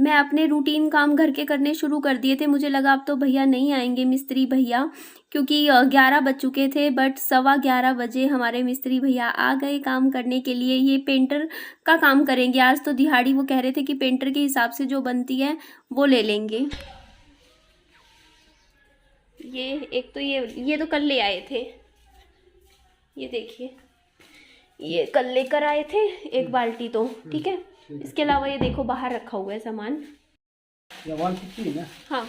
मैं अपने रूटीन काम घर के करने शुरू कर दिए थे। मुझे लगा अब तो भैया नहीं आएंगे, मिस्त्री भैया, क्योंकि 11 बज चुके थे। बट 11:15 बजे हमारे मिस्त्री भैया आ गए काम करने के लिए। ये पेंटर का काम करेंगे आज तो दिहाड़ी। वो कह रहे थे कि पेंटर के हिसाब से जो बनती है वो ले लेंगे। ये एक तो ये तो कल ले आए थे, ये देखिए, ये कल लेकर आए थे एक बाल्टी तो ठीक है। इसके अलावा ये देखो बाहर रखा हुआ है सामान। हाँ,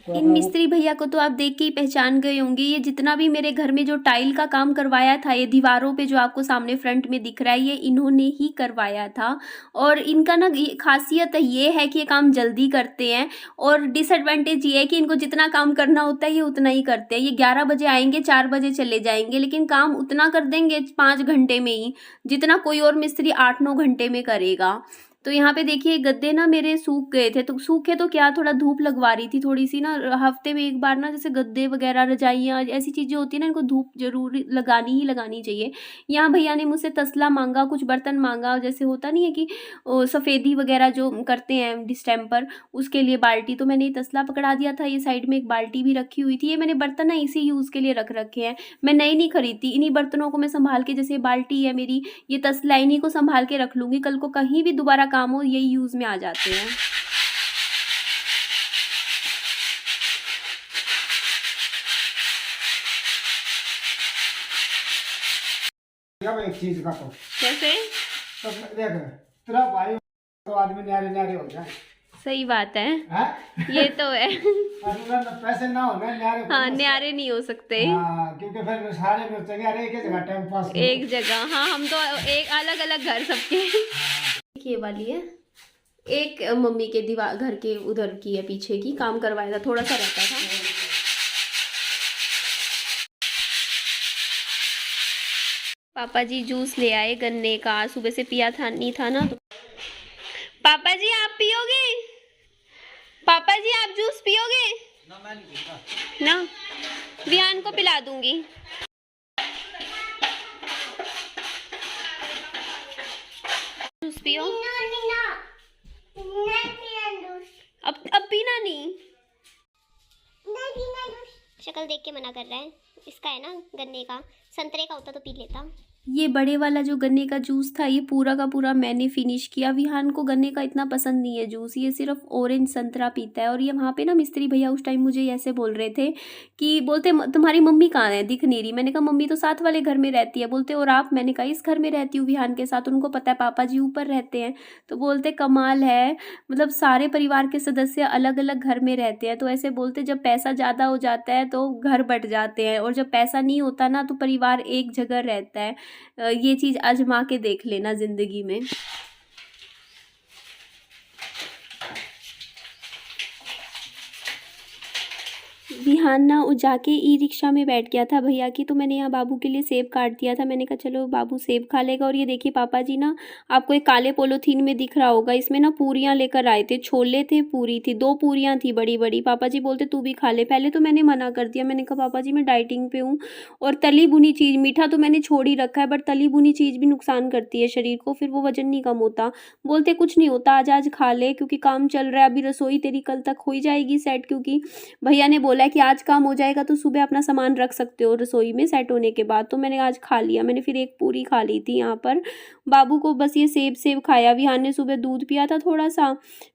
इन मिस्त्री भैया को तो आप देख के ही पहचान गए होंगे। ये जितना भी मेरे घर में जो टाइल का काम करवाया था, ये दीवारों पे जो आपको सामने फ्रंट में दिख रहा है, ये इन्होंने ही करवाया था। और इनका ना खासियत ये है कि ये काम जल्दी करते हैं, और डिसएडवांटेज ये है कि इनको जितना काम करना होता है ये उतना ही करते हैं। ये 11 बजे आएंगे, 4 बजे चले जाएंगे, लेकिन काम उतना कर देंगे 5 घंटे में ही, जितना कोई और मिस्त्री 8-9 घंटे में करेगा। तो यहाँ पे देखिए गद्दे ना मेरे सूख गए थे, तो सूखे तो क्या, थोड़ा धूप लगवा रही थी थोड़ी सी ना। हफ्ते में एक बार ना, जैसे गद्दे वगैरह, रजाइयाँ, ऐसी चीज़ें होती है ना, इनको धूप जरूर लगानी ही लगानी चाहिए। यहाँ भैया ने मुझसे तसला मांगा, कुछ बर्तन मांगा, जैसे होता नहीं है कि सफ़ेदी वगैरह जो करते हैं डिस्टेम्पर, उसके लिए बाल्टी। तो मैंने ये तसला पकड़ा दिया था। ये साइड में एक बाल्टी भी रखी हुई थी। ये मैंने बर्तन ना इसी यूज़ के लिए रख रखे हैं, मैं नई नहीं खरीदती। इन्हीं बर्तनों को मैं संभाल के, जैसे बाल्टी है मेरी, ये तसला, इन्हीं को संभाल के रख लूँगी। कल को कहीं भी दोबारा काम हो, यही यूज में आ जाते हैं। एक चीज का तो कैसे तो देख, तेरा भाई तो आदमी न्यारे न्यारे हो जाए। सही बात है, ये तो है। पैसे ना हो ना न्यारे, हाँ, न्यारे नहीं हो सकते। हाँ, क्योंकि फिर सारे मिल चले अरे एक जगह टाइम पास, एक जगह। हाँ, हम तो एक अलग अलग घर सबके। ये वाली है, एक मम्मी के दीवार घर के उधर की है, पीछे की काम करवाया था, थोड़ा सा रहता था। पापा जी जूस ले आए गन्ने का, सुबह से पिया था नहीं था ना तो। पापा जी आप पियोगे? पापा जी आप जूस पियोगे? ना, मैं नहीं पीता ना, विहान को पिला दूंगी। जूस पियो। अब पीना नहीं। शक्ल देख के मना कर रहा है। इसका है ना गन्ने का, संतरे का होता तो पी लेता। ये बड़े वाला जो गन्ने का जूस था, ये पूरा का पूरा मैंने फिनिश किया। विहान को गन्ने का इतना पसंद नहीं है जूस, ये सिर्फ ऑरेंज संतरा पीता है। और ये वहाँ पे ना मिस्त्री भैया उस टाइम मुझे ऐसे बोल रहे थे कि बोलते तुम्हारी मम्मी कहाँ है, दिख नहीं रही। मैंने कहा मम्मी तो साथ वाले घर में रहती है। बोलते और आप? मैंने कहा इस घर में रहती हूँ विहान के साथ, उनको पता है पापा जी ऊपर रहते हैं। तो बोलते कमाल है, मतलब सारे परिवार के सदस्य अलग अलग घर में रहते हैं। तो ऐसे बोलते जब पैसा ज़्यादा हो जाता है तो घर बट जाते हैं, और जब पैसा नहीं होता ना तो परिवार एक जगह रहता है। ये चीज़ आजमा के देख लेना ज़िंदगी में। विहान ना वो जाके ई रिक्शा में बैठ गया था भैया की, तो मैंने यहाँ बाबू के लिए सेब काट दिया था। मैंने कहा चलो बाबू सेब खा लेगा। और ये देखिए पापा जी ना, आपको एक काले पोलोथीन में दिख रहा होगा, इसमें ना पूरियाँ लेकर आए थे। छोले थे, पूरी थी, 2 पूरियाँ थी बड़ी बड़ी। पापा जी बोलते तू भी खा ले। पहले तो मैंने मना कर दिया, मैंने कहा पापा जी मैं डाइटिंग पे हूँ, और तली भुनी चीज़, मीठा तो मैंने छोड़ ही रखा है, बट तली भुनी चीज़ भी नुकसान करती है शरीर को, फिर वो वजन नहीं कम होता। बोलते कुछ नहीं होता, आज खा ले, क्योंकि काम चल रहा है अभी। रसोई तेरी कल तक हो ही जाएगी सेट, क्योंकि भैया ने बोला है कि आज काम हो जाएगा तो सुबह अपना सामान रख सकते हो रसोई में सेट होने के बाद। तो मैंने आज खा लिया, मैंने फिर एक पूरी खा ली थी यहाँ पर। बाबू को बस ये सेब खाया। विहान ने सुबह दूध पिया था थोड़ा सा,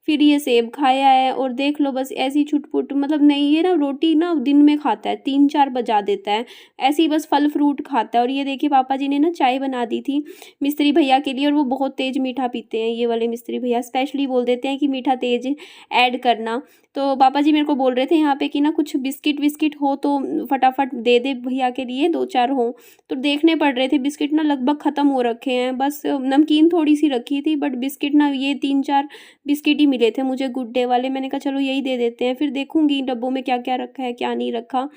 फिर ये सेब खाया है। और देख लो बस ऐसी छुटपुट, मतलब नहीं, ये ना रोटी ना दिन में खाता है, 3-4 बजा देता है, ऐसे ही बस फल फ्रूट खाता है। और ये देखिए पापा जी ने ना चाय बना दी थी मिस्त्री भैया के लिए, और वो बहुत तेज़ मीठा पीते हैं ये वाले मिस्त्री भैया, स्पेशली बोल देते हैं कि मीठा तेज़ ऐड करना। तो पापा जी मेरे को बोल रहे थे यहाँ पे कि ना कुछ बिस्किट विस्किट हो तो फटाफट दे दे भैया के लिए, 2-4 हो। तो देखने पड़ रहे थे, बिस्किट ना लगभग ख़त्म हो रखे हैं, बस नमकीन थोड़ी सी रखी थी, बट बिस्किट ना ये 3-4 बिस्किट ही मिले थे मुझे गुड डे वाले। मैंने कहा चलो यही दे देते हैं, फिर देखूंगी डब्बों में क्या क्या रखा है क्या नहीं रखा।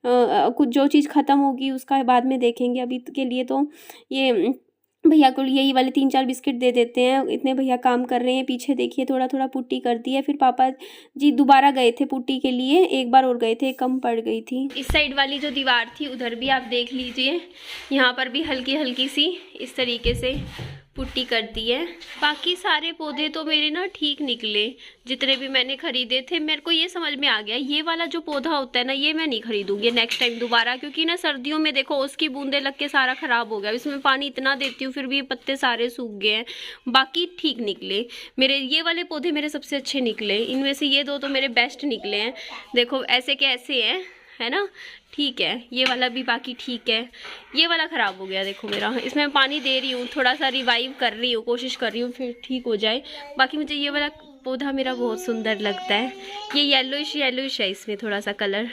कुछ जो चीज़ ख़त्म होगी उसका बाद में देखेंगे, अभी के लिए तो ये भैया को यही वाले 3-4 बिस्किट दे देते हैं। इतने भैया काम कर रहे हैं, पीछे देखिए थोड़ा थोड़ा पुट्टी कर दी है। फिर पापा जी दोबारा गए थे पुट्टी के लिए, एक बार और गए थे, कम पड़ गई थी। इस साइड वाली जो दीवार थी उधर भी आप देख लीजिए, यहाँ पर भी हल्की हल्की सी इस तरीके से पुट्टी कर दी है। बाकी सारे पौधे तो मेरे ना ठीक निकले, जितने भी मैंने खरीदे थे। मेरे को ये समझ में आ गया, ये वाला जो पौधा होता है ना, ये मैं नहीं खरीदूंगी नेक्स्ट टाइम दोबारा, क्योंकि ना सर्दियों में देखो उसकी बूंदे लग के सारा खराब हो गया। इसमें पानी इतना देती हूँ फिर भी पत्ते सारे सूख गए हैं। बाकी ठीक निकले मेरे ये वाले पौधे, मेरे सबसे अच्छे निकले। इनमें से ये दो तो मेरे बेस्ट निकले हैं। देखो ऐसे के ऐसे हैं, है ना, ठीक है। ये वाला भी बाकी ठीक है। ये वाला ख़राब हो गया देखो मेरा, इसमें मैं पानी दे रही हूँ, थोड़ा सा रिवाइव कर रही हूँ, कोशिश कर रही हूँ फिर ठीक हो जाए। बाकी मुझे ये वाला पौधा मेरा बहुत सुंदर लगता है। ये येलोइश येलोइश है इसमें थोड़ा सा कलर।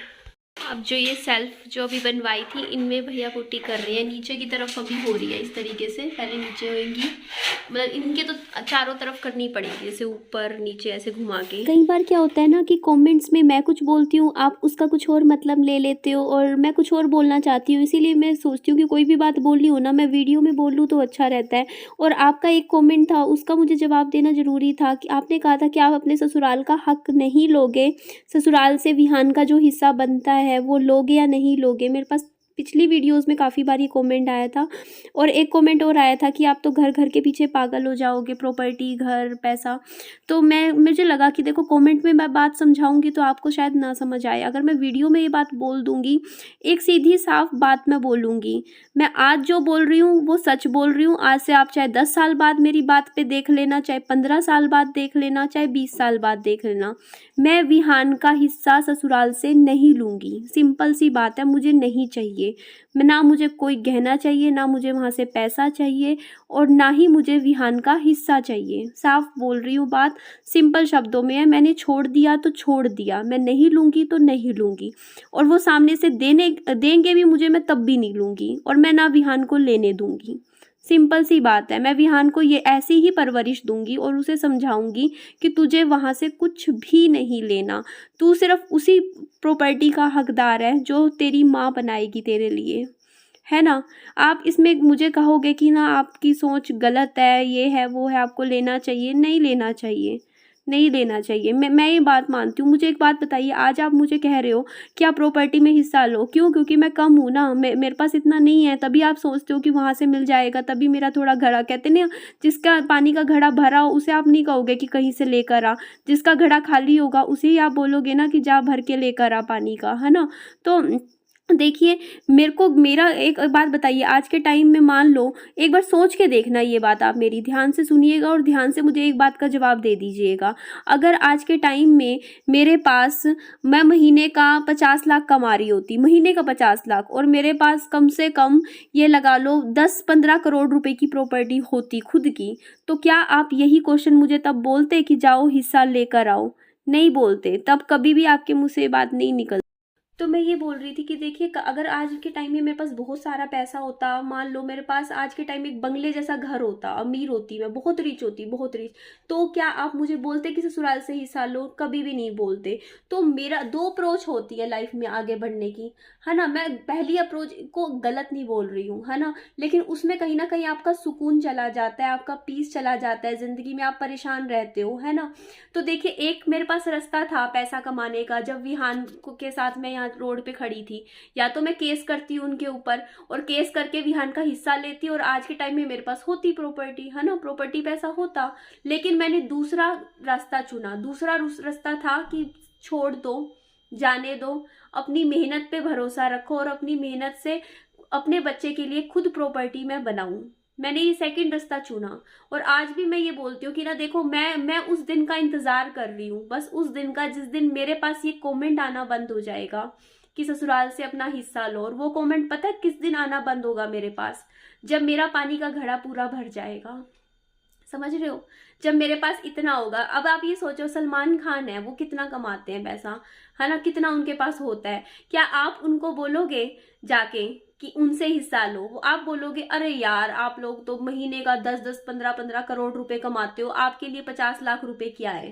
अब जो ये सेल्फ जो अभी बनवाई थी, इनमें भैया पुट्टी कर रहे हैं। नीचे की तरफ अभी हो रही है इस तरीके से, पहले नीचे होएंगी, मतलब इनके तो चारों तरफ करनी पड़ेगी, जैसे ऊपर नीचे ऐसे घुमा के। कई बार क्या होता है ना कि कमेंट्स में मैं कुछ बोलती हूँ, आप उसका कुछ और मतलब ले लेते हो, और मैं कुछ और बोलना चाहती हूँ। इसीलिए मैं सोचती हूँ कि कोई भी बात बोलनी हो ना, मैं वीडियो में बोल लूँ तो अच्छा रहता है। और आपका एक कॉमेंट था, उसका मुझे जवाब देना ज़रूरी था कि आपने कहा था कि आप अपने ससुराल का हक नहीं लोगे, ससुराल से विहान का जो हिस्सा बनता है वो लोगे या नहीं लोगे। मेरे पास पिछली वीडियोस में काफ़ी बार ये कमेंट आया था, और एक कमेंट और आया था कि आप तो घर घर के पीछे पागल हो जाओगे, प्रॉपर्टी, घर, पैसा। तो मुझे लगा कि देखो कमेंट में मैं बात समझाऊंगी तो आपको शायद ना समझ आए। अगर मैं वीडियो में ये बात बोल दूंगी, एक सीधी साफ बात मैं बोलूँगी, मैं आज जो बोल रही हूँ वो सच बोल रही हूँ। आज से आप चाहे 10 साल बाद मेरी बात पे देख लेना, चाहे 15 साल बाद देख लेना, चाहे 20 साल बाद देख लेना, मैं विहान का हिस्सा ससुराल से नहीं लूँगी। सिंपल सी बात है, मुझे नहीं चाहिए। ना मुझे कोई गहना चाहिए, ना मुझे वहाँ से पैसा चाहिए, और ना ही मुझे विहान का हिस्सा चाहिए। साफ बोल रही हूँ बात, सिंपल शब्दों में है। मैंने छोड़ दिया तो छोड़ दिया, मैं नहीं लूँगी तो नहीं लूँगी, और वो सामने से देंगे भी मुझे, मैं तब भी नहीं लूँगी, और मैं ना विहान को लेने दूँगी। सिंपल सी बात है। मैं विहान को ये ऐसी ही परवरिश दूंगी और उसे समझाऊंगी कि तुझे वहाँ से कुछ भी नहीं लेना, तू सिर्फ उसी प्रॉपर्टी का हकदार है जो तेरी माँ बनाएगी तेरे लिए, है ना। आप इसमें मुझे कहोगे कि ना आपकी सोच गलत है, ये है वो है, आपको लेना चाहिए, नहीं लेना चाहिए, नहीं लेना चाहिए। मैं ये बात मानती हूँ। मुझे एक बात बताइए, आज आप मुझे कह रहे हो कि आप प्रॉपर्टी में हिस्सा लो, क्यों? क्योंकि मैं कम हूँ ना, मेरे पास इतना नहीं है, तभी आप सोचते हो कि वहाँ से मिल जाएगा, तभी मेरा थोड़ा घड़ा, कहते ना जिसका पानी का घड़ा भरा हो उसे आप नहीं कहोगे कि कहीं से लेकर आ, जिसका घड़ा खाली होगा उसे ही आप बोलोगे ना कि जा भर के लेकर आ पानी का, है ना। तो देखिए, मेरा एक बात बताइए, आज के टाइम में मान लो, एक बार सोच के देखना, ये बात आप मेरी ध्यान से सुनिएगा और ध्यान से मुझे एक बात का जवाब दे दीजिएगा। अगर आज के टाइम में मेरे पास, मैं महीने का 50 लाख कमा रही होती, महीने का 50 लाख, और मेरे पास कम से कम ये लगा लो 10-15 करोड़ रुपए की प्रॉपर्टी होती खुद की, तो क्या आप यही क्वेश्चन मुझे तब बोलते कि जाओ हिस्सा लेकर आओ? नहीं बोलते, तब कभी भी आपके मुँह से ये बात नहीं निकलती। तो मैं ये बोल रही थी कि देखिए, अगर आज के टाइम में मेरे पास बहुत सारा पैसा होता, मान लो मेरे पास आज के टाइम में एक बंगले जैसा घर होता, अमीर होती मैं, बहुत रिच होती, बहुत रिच, तो क्या आप मुझे बोलते कि ससुराल से हिस्सा लो? कभी भी नहीं बोलते। तो मेरा 2 अप्रोच होती है लाइफ में आगे बढ़ने की, है ना। मैं पहली अप्रोच को गलत नहीं बोल रही हूँ, है ना, लेकिन उसमें कहीं ना कहीं आपका सुकून चला जाता है, आपका पीस चला जाता है, जिंदगी में आप परेशान रहते हो, है ना। तो देखिए, एक मेरे पास रास्ता था पैसा कमाने का, जब विहान के साथ मैं यहाँ रोड पे खड़ी थी, या तो मैं केस करती उनके ऊपर, और केस करके विहान का हिस्सा लेती, और आज के टाइम में मेरे पास होती प्रॉपर्टी, है ना, प्रॉपर्टी पैसा होता। लेकिन मैंने दूसरा रास्ता चुना। दूसरा रास्ता था कि छोड़ दो, जाने दो, अपनी मेहनत पे भरोसा रखो, और अपनी मेहनत से अपने बच्चे के लिए खुद प्रॉपर्टी मैं बनाऊं। मैंने ये सेकंड रास्ता चुना, और आज भी मैं ये बोलती हूँ कि ना देखो, मैं उस दिन का इंतजार कर रही हूँ, बस उस दिन का जिस दिन मेरे पास ये कमेंट आना बंद हो जाएगा कि ससुराल से अपना हिस्सा लो। और वो कमेंट पता है किस दिन आना बंद होगा मेरे पास? जब मेरा पानी का घड़ा पूरा भर जाएगा। समझ रहे हो? जब मेरे पास इतना होगा। अब आप ये सोचो, सलमान खान है, वो कितना कमाते हैं पैसा, है ना, कितना उनके पास होता है। क्या आप उनको बोलोगे जाके कि उनसे हिस्सा लो? आप बोलोगे अरे यार, आप लोग तो महीने का 10-10, 15-15 करोड़ रुपए कमाते हो, आपके लिए 50 लाख रुपए क्या है?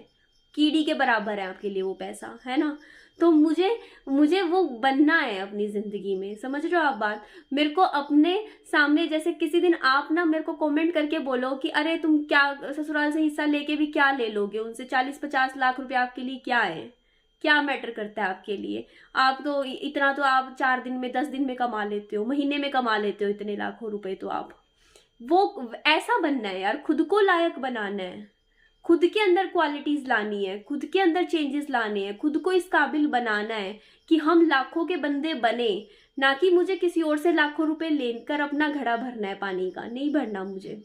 कीड़ी के बराबर है आपके लिए वो पैसा, है ना। तो मुझे वो बनना है अपनी जिंदगी में। समझ रहे हो आप बात? मेरे को अपने सामने, जैसे किसी दिन आप ना मेरे को कमेंट करके बोलो कि अरे तुम क्या ससुराल से हिस्सा लेके भी क्या ले लोगे उनसे, 40-50 लाख रुपए आपके लिए क्या है? क्या मैटर करता है आपके लिए? आप तो इतना तो आप 4 दिन में, 10 दिन में कमा लेते हो, महीने में कमा लेते हो इतने लाखों रुपए तो आप। वो ऐसा बनना है यार, खुद को लायक बनाना है, खुद के अंदर क्वालिटीज लानी है, खुद के अंदर चेंजेस लाने हैं, खुद को इस काबिल बनाना है कि हम लाखों के बंदे बने, ना कि मुझे किसी और से लाखों रुपए लेकर अपना घड़ा भरना है पानी का, नहीं भरना मुझे।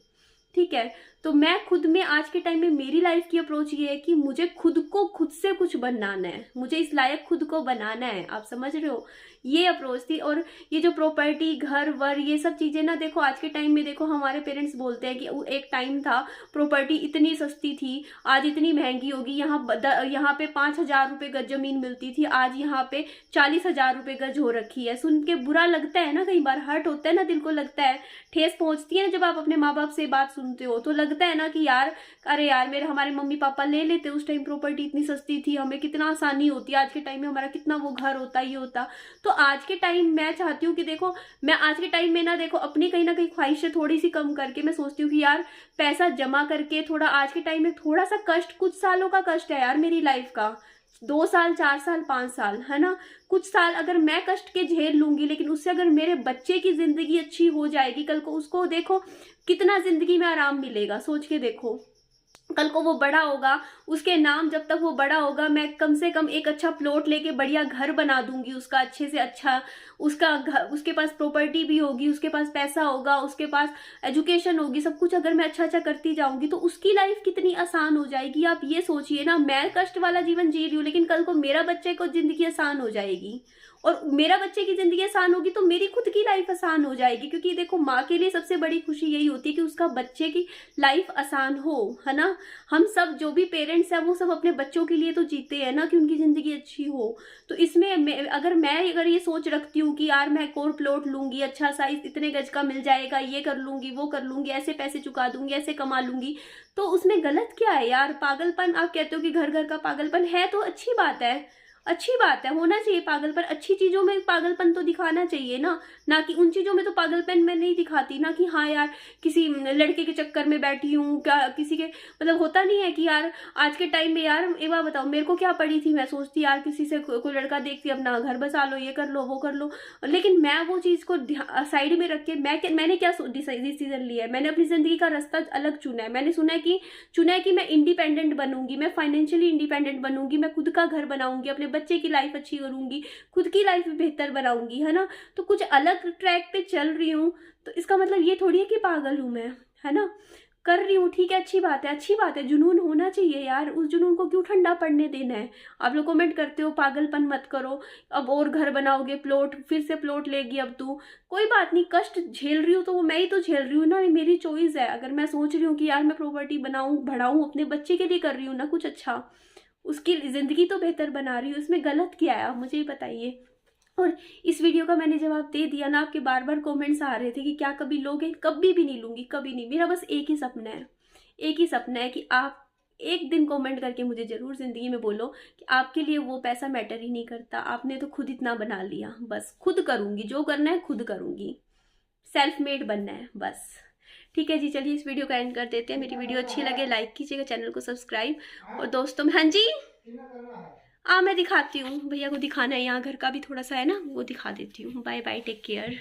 ठीक है, तो मैं खुद में आज के टाइम में मेरी लाइफ की अप्रोच ये है कि मुझे खुद को खुद से कुछ बनाना है, मुझे इस लायक खुद को बनाना है। आप समझ रहे हो, ये अप्रोच थी। और ये जो प्रॉपर्टी, घर वर, ये सब चीजें ना, देखो आज के टाइम में देखो हमारे पेरेंट्स बोलते हैं कि एक टाइम था प्रॉपर्टी इतनी सस्ती थी, आज इतनी महंगी होगी। यहाँ पे 5,000 रुपये गज जमीन मिलती थी, आज यहाँ पे 40,000 रुपये गज हो रखी है। सुन के बुरा लगता है ना, कई बार हर्ट होता है ना, दिल को लगता है, ठेस पहुंचती है ना जब आप अपने माँ बाप से बात सुनते हो, तो लगता है ना कि यार अरे यार हमारे मम्मी पापा ले लेते उस टाइम, प्रॉपर्टी इतनी सस्ती थी, हमें कितना आसानी होती, आज के टाइम में हमारा कितना वो घर होता, ये होता। तो आज के टाइम मैं चाहती हूँ कि देखो, मैं आज के टाइम में ना देखो अपनी कहीं ना कहीं ख्वाहिशें थोड़ी सी कम करके मैं सोचती हूँ कि यार पैसा जमा करके थोड़ा, आज के टाइम में थोड़ा सा कष्ट, कुछ सालों का कष्ट है यार मेरी लाइफ का, 2 साल 4 साल 5 साल, है ना, कुछ साल अगर मैं कष्ट के झेल लूंगी, लेकिन उससे अगर मेरे बच्चे की जिंदगी अच्छी हो जाएगी, कल को उसको देखो कितना जिंदगी में आराम मिलेगा, सोच के देखो। कल को वो बड़ा होगा, उसके नाम जब तक वो बड़ा होगा, मैं कम से कम एक अच्छा प्लॉट लेके बढ़िया घर बना दूंगी उसका, अच्छे से अच्छा, उसका घर, उसके पास प्रॉपर्टी भी होगी, उसके पास पैसा होगा, उसके पास एजुकेशन होगी, सब कुछ अगर मैं अच्छा अच्छा करती जाऊंगी तो उसकी लाइफ कितनी आसान हो जाएगी। आप ये सोचिए ना, मैं कष्ट वाला जीवन जी रही हूँ, लेकिन कल को मेरा बच्चे को जिंदगी आसान हो जाएगी, और मेरा बच्चे की जिंदगी आसान होगी तो मेरी खुद की लाइफ आसान हो जाएगी। क्योंकि देखो माँ के लिए सबसे बड़ी खुशी यही होती है कि उसका बच्चे की लाइफ आसान हो, है ना। हम सब जो भी पेरेंट्स हैं वो सब अपने बच्चों के लिए तो जीते हैं ना, कि उनकी जिंदगी अच्छी हो। तो इसमें अगर मैं ये सोच रखती हूँ कि यार मैं एक और प्लॉट लूंगी, अच्छा साइज इतने गज का मिल जाएगा, ये कर लूंगी, वो कर लूंगी, ऐसे पैसे चुका दूंगी, ऐसे कमा लूंगी, तो उसमें गलत क्या है यार। पागलपन, आप कहते हो कि घर घर का पागलपन है, तो अच्छी बात है, अच्छी बात है, होना चाहिए पागलपन, अच्छी चीजों में पागलपन तो दिखाना चाहिए ना कि उन चीजों में तो पागलपन मैं नहीं दिखाती ना, कि हाँ यार किसी लड़के के चक्कर में बैठी हूँ, क्या किसी के, मतलब होता नहीं है कि यार आज के टाइम में यार एक बात बताओ, मेरे को क्या पड़ी थी, मैं सोचती यार किसी से कोई लड़का देखती अपना घर बसा लो, ये कर लो, वो कर लो, लेकिन मैं वो चीज को साइड में रख के मैंने क्या डिसीजन लिया है, मैंने अपनी जिंदगी का रास्ता अलग चुना है। मैंने चुना है कि मैं इंडिपेंडेंट बनूंगी, मैं फाइनेंशियली इंडिपेंडेंट बनूंगी, मैं खुद का घर बनाऊंगी, अपने बच्चे की लाइफ अच्छी करूंगी, खुद की लाइफ बेहतर बनाऊंगी, है ना। तो कुछ अलग ट्रैक पे चल रही हूँ, तो इसका मतलब ये थोड़ी है कि पागल हूं मैं, है ना, कर रही हूँ, ठीक है, अच्छी बात है, अच्छी बात है, जुनून होना चाहिए यार, उस जुनून को क्यों ठंडा पड़ने देना है। आप लोग कमेंट करते हो पागलपन मत करो, अब और घर बनाओगे, प्लॉट फिर से प्लॉट लेगी, अब तू, कोई बात नहीं, कष्ट झेल रही हूँ तो वो मैं ही तो झेल रही हूँ ना, मेरी चॉइस है। अगर मैं सोच रही हूँ कि यार मैं प्रॉपर्टी बनाऊं, बढ़ाऊं, अपने बच्चे के लिए कर रही हूँ ना कुछ अच्छा, उसकी जिंदगी तो बेहतर बना रही हूँ, इसमें गलत क्या है आप मुझे ही बताइए। और इस वीडियो का मैंने जवाब दे दिया ना, आपके बार बार कमेंट्स आ रहे थे कि क्या कभी लोगे, कभी भी नहीं लूंगी, कभी नहीं। मेरा बस एक ही सपना है, एक ही सपना है कि आप एक दिन कमेंट करके मुझे जरूर जिंदगी में बोलो कि आपके लिए वो पैसा मैटर ही नहीं करता, आपने तो खुद इतना बना लिया, बस खुद करूंगी, जो करना है खुद करूंगी, सेल्फ मेड बनना है बस। ठीक है जी, चलिए इस वीडियो का एंड कर देते हैं। मेरी वीडियो अच्छी लगे लाइक कीजिएगा, चैनल को सब्सक्राइब, और दोस्तों में, हाँ जी मैं दिखाती हूँ, भैया को दिखाना है, यहाँ घर का भी थोड़ा सा है ना, वो दिखा देती हूँ। Bye bye, take care.